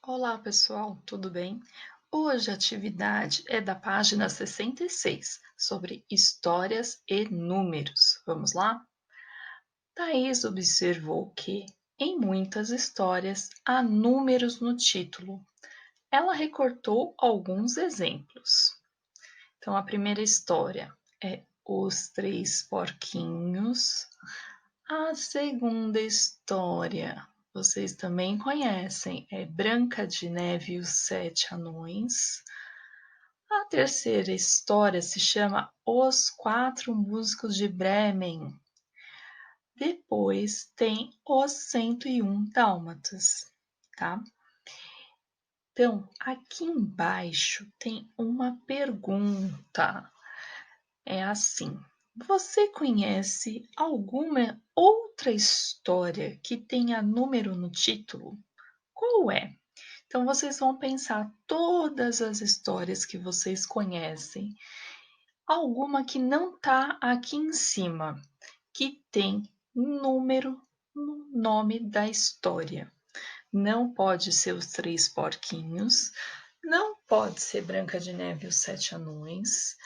Olá, pessoal, tudo bem? Hoje a atividade é da página 66, sobre histórias e números. Vamos lá? Thaís observou que, em muitas histórias, há números no título. Ela recortou alguns exemplos. Então, a primeira história é Os Três Porquinhos. A segunda história, vocês também conhecem, é Branca de Neve e os Sete Anões. A terceira história se chama Os Quatro Músicos de Bremen. Depois tem Os 101 Dálmatas, tá? Então, aqui embaixo tem uma pergunta. É assim: você conhece alguma outra história que tenha número no título? Qual é? Então vocês vão pensar todas as histórias que vocês conhecem, alguma que não está aqui em cima, que tem número no nome da história. Não pode ser os Três Porquinhos, não pode ser Branca de Neve e os Sete Anões,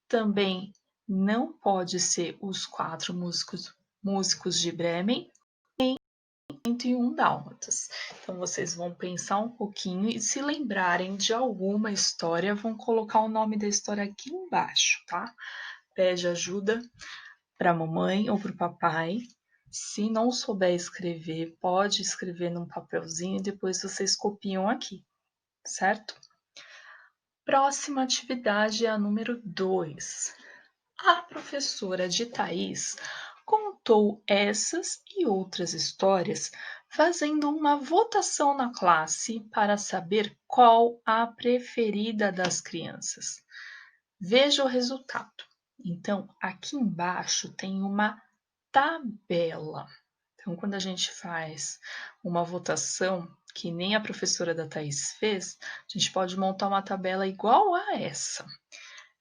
também não pode ser os Quatro Músicos de Bremen, 101 Dálmatas. Então vocês vão pensar um pouquinho e se lembrarem de alguma história, vão colocar o nome da história aqui embaixo, tá? Pede ajuda para a mamãe ou para o papai. Se não souber escrever, pode escrever num papelzinho e depois vocês copiam aqui, certo? Próxima atividade é a número 2. A professora de Thaís contou essas e outras histórias, fazendo uma votação na classe para saber qual a preferida das crianças. Veja o resultado. Então, aqui embaixo tem uma tabela. Então, quando a gente faz uma votação, que nem a professora da Thaís fez, a gente pode montar uma tabela igual a essa.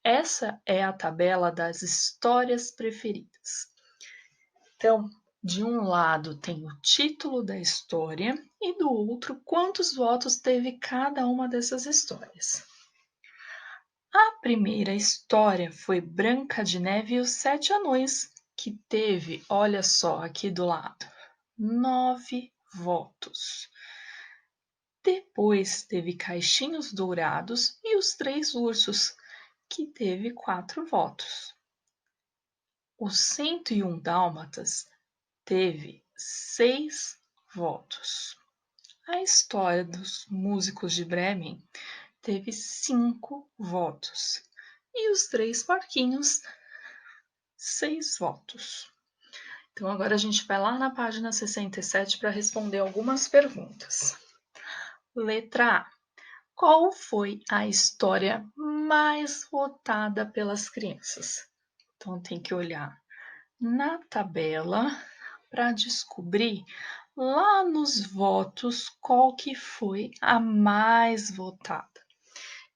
Essa é a tabela das histórias preferidas. Então, de um lado tem o título da história e do outro quantos votos teve cada uma dessas histórias. A primeira história foi Branca de Neve e os Sete Anões, que teve, olha só aqui do lado, 9 votos. Depois teve Caixinhos Dourados e os Três Ursos, que teve 4 votos. Os 101 Dálmatas teve 6 votos. A história dos músicos de Bremen teve 5 votos. E os Três Porquinhos, 6 votos. Então, agora a gente vai lá na página 67 para responder algumas perguntas. Letra A. Qual foi a história mais votada pelas crianças? Então, tem que olhar na tabela para descobrir lá nos votos qual que foi a mais votada.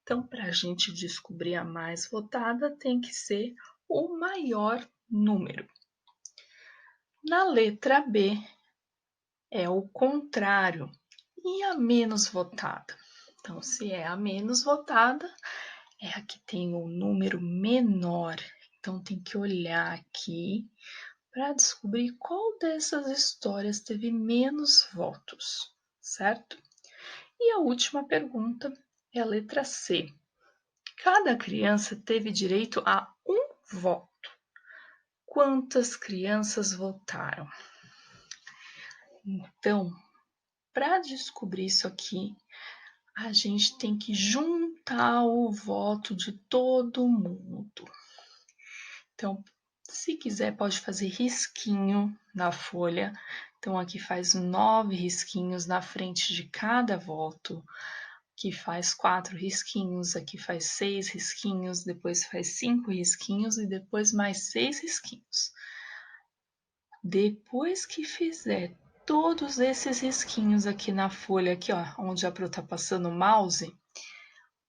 Então, para a gente descobrir a mais votada, tem que ser o maior número. Na letra B, é o contrário. E a menos votada? Então, se é a menos votada, é a que tem o número menor. Então, tem que olhar aqui para descobrir qual dessas histórias teve menos votos, certo? E a última pergunta é a letra C. Cada criança teve direito a um voto. Quantas crianças votaram? Então, para descobrir isso aqui, a gente tem que juntar o voto de todo mundo. Então, se quiser, pode fazer risquinho na folha. Então, aqui faz 9 risquinhos na frente de cada voto. Aqui faz 4 risquinhos, aqui faz 6 risquinhos, depois faz 5 risquinhos e depois mais 6 risquinhos. Depois que fizer todos esses risquinhos aqui na folha, aqui ó, onde a Pro tá passando o mouse,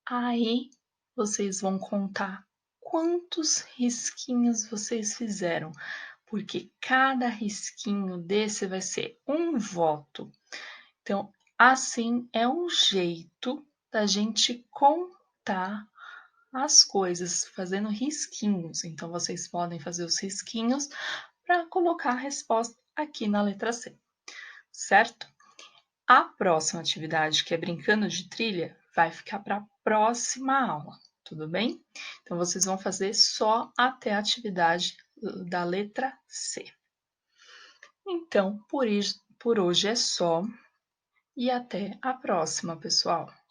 aí vocês vão contar quantos risquinhos vocês fizeram, porque cada risquinho desse vai ser um voto. Então, Assim é um jeito da gente contar as coisas fazendo risquinhos. Então, vocês podem fazer os risquinhos para colocar a resposta aqui na letra C, certo? A próxima atividade, que é brincando de trilha, vai ficar para a próxima aula, tudo bem? Então, vocês vão fazer só até a atividade da letra C. Então, por hoje é só e até a próxima, pessoal!